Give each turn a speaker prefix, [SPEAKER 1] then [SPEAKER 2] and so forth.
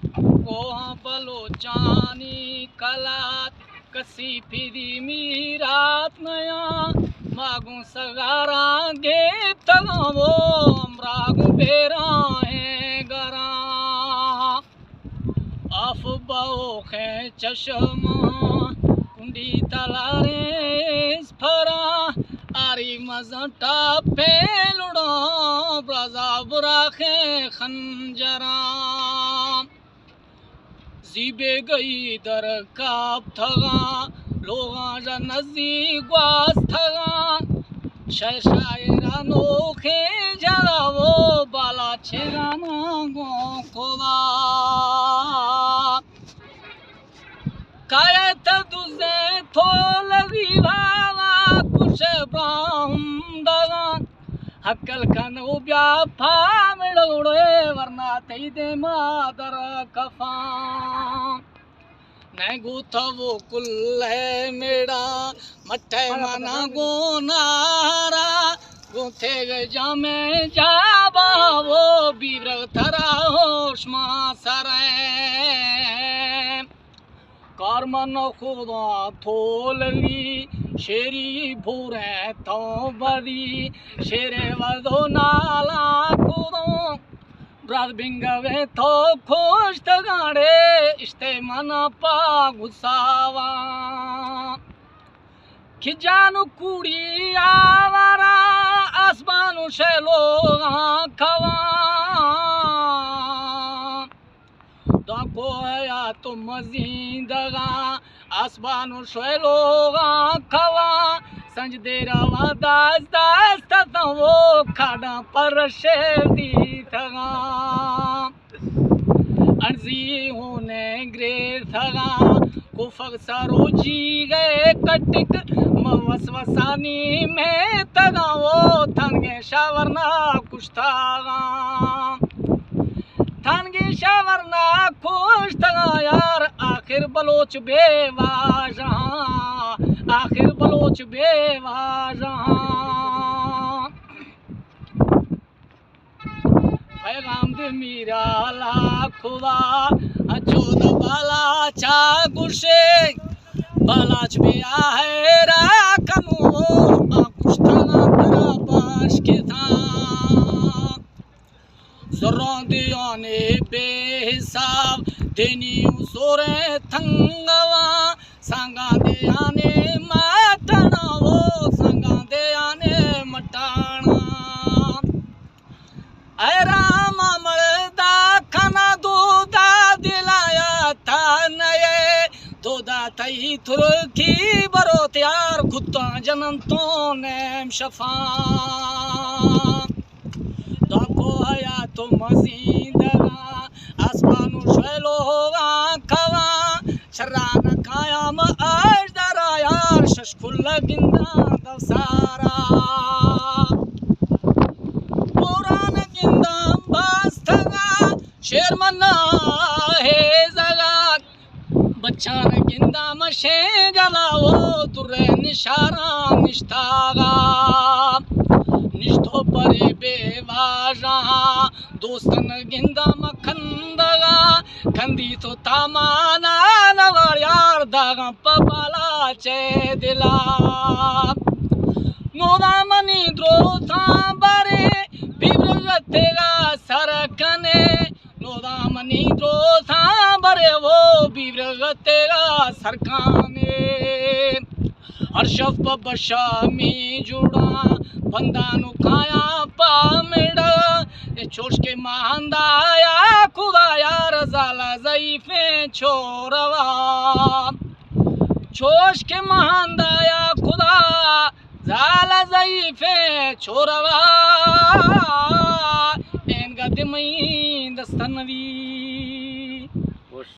[SPEAKER 1] को बलोचानी कलात कसी फिरी मीरात नया मागू सगारा गे तगो अमरागू बेरा है गरा अफ बओखे चश्मा कुंडी तलारे फरा आरी मजटा पेलुड़ा ब्रजा बुराखे खंजरा जीबे गई दर काप थगा लोगा जा नजदीक वास थगा शायरा नोखे जरा वो बाला छेराना गो खोदा कायत तुझे थो लगी भावा कुछ ब्राह्म दगा हक्कल कनो ब्या फामिड़ोड़े वरना तेदे मादर कफा नैगू थवो कुल है मेरा मठे मना गो नारा गुथे जामे जाबा वो बीर थरा होशमा सरे कारमन खुदा थोलली शेरी भूरे तो बदी शेरे वदो नाला कुदो ब्रद बिंगवे तो खुश तगाड़े इश्ते मना पा गुस्सावा खिजानु कुड़ी आवारा आसमानु शेलो खवा दाको या तो मजीदगा आसमानु शेलोगा खवा संज देरा दास दास तथा वो खाना पर शेदी थगा अर्जी होने ग्रे थगा कुफक सरोजी गए कटिक मवसवसानी में तगा वो थनगे शावरना कुछ थागा थनगे शावरना खुश थगा यार आखिर बलोच बेवाजा आखिर बलोच बेवाजा पैगाम दे मीरा ला खुदा अचोद बाला चा गुशे बालाच भी आहे रा कमो कुछ थाना तेरा बाश के था ज़रा दियाने बेहिसाब देनी सोरे थंगवा संगा दे आने मटाना वो संगा दे आने मटाना ऐ रामा मर्दा खाना दूधा दिलाया था नये दूधा थई तुर्की बरो त्यार कुत्ता जन्म तो नेम शफा दाको आया तो मजीदगा आसमानु शेलो होगा खवा शरान कायम अजदरा यार शशकुल गिंदा दवसारा पुरान गिंदा बास्तगा शेर मना है जगा बच्चा गिंदा मशे गला वो तुरे निशारा निष्ठागा निष्ठो परे बेवाजा दोस्तन गिंदा मखंदगा खंदी तो तामाना नवर यार दागा पबाला चे दिला नोदा मनी द्रोथा बरे बिब्रगतेगा सरकने नोदा मनी द्रोथा बरे वो बिब्रगतेगा सरकाने हर्षफ बशामी जुड़ा बंदानु खाया पामेड़ा ये छोड़ के महांदाया खुदा यार जाला ज़ईफ़े छोरवा छोड़ के महांदाया खुदा जाला ज़ईफ़े छोरवा एन गदमई दस्तनवी